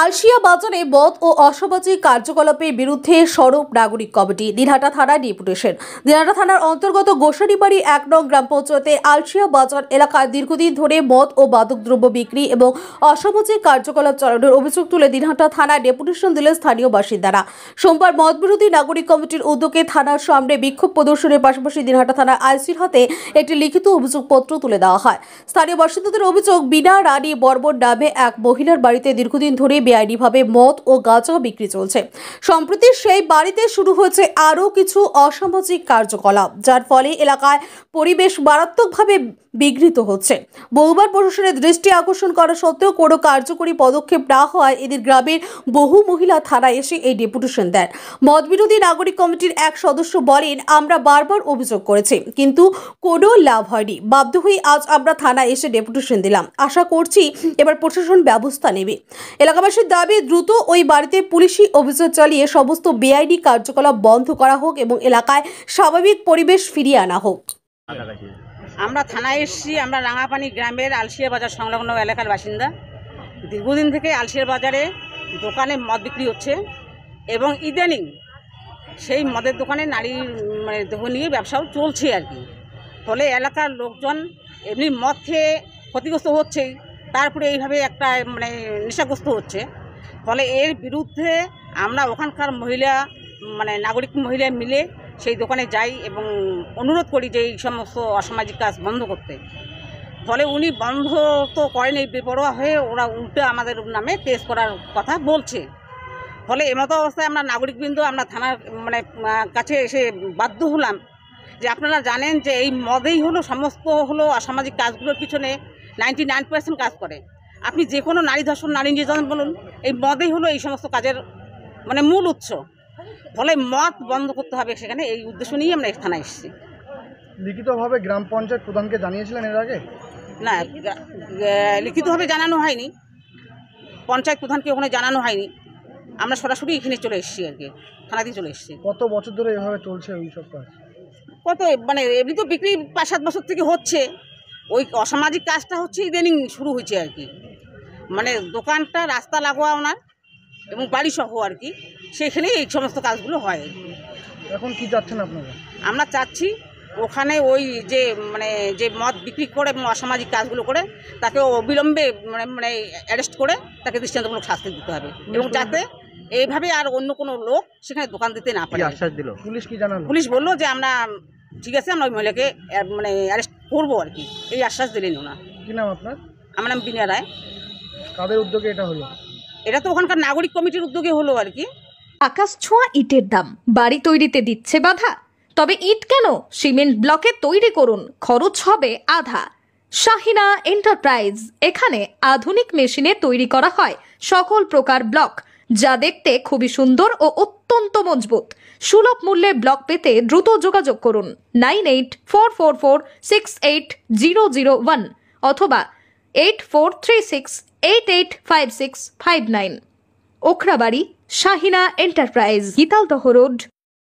আলশিয়া বাজারে মদ ও অসামাজিক কার্যকলাপের বিরুদ্ধে সরব নাগরিক কমিটি। দিনহাটা থানার ডেপুটেশন। দিনহাটা থানার অন্তর্গত গোসারিবাড়ি ১ নং গ্রাম পঞ্চায়েতে আলশিয়া বাজার এলাকায় দীর্ঘদিন ধরে মদ ও মাদকদ্রব্য বিক্রি এবং অসামাজিক কার্যকলাপ চালানোর অভিযোগ তুলে দিনহাটা থানায় ডেপুটেশন দিলেন স্থানীয় বাসিন্দারা। সোমবার মদ বিরোধী নাগরিক কমিটির উদ্যোগে থানার সামনে বিক্ষোভ প্রদর্শনের পাশাপাশি দিনহাটা থানার আইসির হাতে একটি লিখিত অভিযোগপত্র তুলে দেওয়া হয়। স্থানীয় বাসিন্দাদের অভিযোগ, বিনা রানী বর্মন নামে এক মহিলার বাড়িতে দীর্ঘদিন ধরে বেআইনিভাবে মদ ও গাঁজা বিক্রি চলছে। সম্প্রতি সেই বাড়িতে শুরু হয়েছে আরও কিছু অসামাজিক কার্যকলাপ, যার ফলে এলাকায় পরিবেশ মারাত্মকভাবে বিঘ্নিত হচ্ছে। বহুবার প্রশাসনের দৃষ্টি আকর্ষণ করা সত্ত্বেও কোনো কার্যকরী পদক্ষেপ না হওয়ায় এদের গ্রামের বহু মহিলা থানায় এসে এই ডেপুটেশন দেন। মদ বিরোধী নাগরিক কমিটির এক সদস্য বলেন, আমরা বারবার অভিযোগ করেছি কিন্তু কোনো লাভ হয়নি। বাধ্য হয়ে আজ আমরা থানায় এসে ডেপুটেশন দিলাম। আশা করছি এবার প্রশাসন ব্যবস্থা নেবে। এলাকাবাসীর দাবি, দ্রুত ওই বাড়িতে পুলিশি অভিযান চালিয়ে সমস্ত বেআইনি কার্যকলাপ বন্ধ করা হোক এবং এলাকায় স্বাভাবিক পরিবেশ ফিরিয়ে আনা হোক। আমরা থানায় এসেছি। আমরা রাঙাপানি গ্রামের আলশিয়া বাজার সংলগ্ন এলাকার বাসিন্দা। দীর্ঘদিন থেকে আলশিয়া বাজারে দোকানে মদ বিক্রি হচ্ছে এবং ইদানিং সেই মদের দোকানে নারীর দেহ নিয়ে ব্যবসাও চলছে আর কি। ফলে এলাকার লোকজন এমনি মদ খেয়ে ক্ষতিগ্রস্ত হচ্ছেই, তারপরে এইভাবে একটা নেশাগ্রস্ত হচ্ছে। ফলে এর বিরুদ্ধে আমরা ওখানকার নাগরিক মহিলা মিলে সেই দোকানে যাই এবং অনুরোধ করি যে এই সমস্ত অসামাজিক কাজ বন্ধ করতে। ফলে উনি বন্ধ তো করেন, এই বেপরোয়া হয়ে ওরা উল্টে আমাদের নামে কেস করার কথা বলছে। ফলে এমতো অবস্থায় আমরা নাগরিকবৃন্দ আমরা থানার কাছে এসে বাধ্য হলাম যে আপনারা জানেন যে এই মদেই সমস্ত অসামাজিক কাজগুলোর পিছনে 99% কাজ করে। আপনি যে কোনো নারী ধর্ষণ, নারী নির্যাতন বলুন, এই মদেই এই সমস্ত কাজের মূল উৎস। ফলে মদ বন্ধ করতে হবে, সেখানে এই উদ্দেশ্য নিয়ে আমরা থানায় এসেছি। লিখিতভাবে গ্রাম পঞ্চায়েত প্রধানকে জানিয়েছিলেন এর আগে? না, লিখিতভাবে জানানো হয়নি, পঞ্চায়েত প্রধানকে ওখানে জানানো হয়নি। আমরা সরাসরি এখানে চলে এসেছি আর কি, থানাতেই চলে এসেছি। কত বছর ধরে এভাবে চলছে ওই সব কাজ? কত এমনি তো বিক্রি 5-7 বছর থেকে হচ্ছে। ওই অসামাজিক কাজটা হচ্ছে ইদানিং শুরু হয়েছে আর কি। দোকানটা রাস্তা লাগোয়া ওনার এবং বাড়ি সহ আর কি, সেখানেই এই সমস্ত কাজগুলো হয়। এখন কি চাচ্ছেন আপনারা? আমরা চাচ্ছি ওখানে ওই যে মদ বিক্রি করে এবং অসামাজিক কাজগুলো করে তাকে অবিলম্বে অ্যারেস্ট করে তাকে দৃষ্টান্তমূলক শাস্তি দিতে হবে এবং যাতে এইভাবে আর অন্য কোনো লোক সেখানে দোকান দিতে না পারে। আশ্বাস দিল পুলিশ? কি জানালো? পুলিশ বললো যে আমরা ঠিক আছে, আমরা ওই মহিলাকে অ্যারেস্ট করবো আর কি, এই আশ্বাস দিলেন ওনা। কি নাম আপনার? আমার নাম বিনা রায়। কাদের উদ্যোগে এটা হলো? এটা তো ওখানকার নাগরিক কমিটির উদ্যোগে হলো আর কি। আকাশ ছোঁয়া ইটের দাম বাড়ি তৈরিতে দিচ্ছে বাধা? তবে ইট কেন, সিমেন্ট ব্লকে তৈরি করুন, খরচ হবে আধা। শাহিনা এন্টারপ্রাইজ, এখানে আধুনিক মেশিনে তৈরি করা হয় সকল প্রকার ব্লক, যা দেখতে খুবই সুন্দর ও অত্যন্ত মজবুত। সুলভ মূল্যে ব্লক পেতে দ্রুত যোগাযোগ করুন 9844468001 অথবা 8436885659। Okhrabari, Shahina enterprise, Gitaldaha road.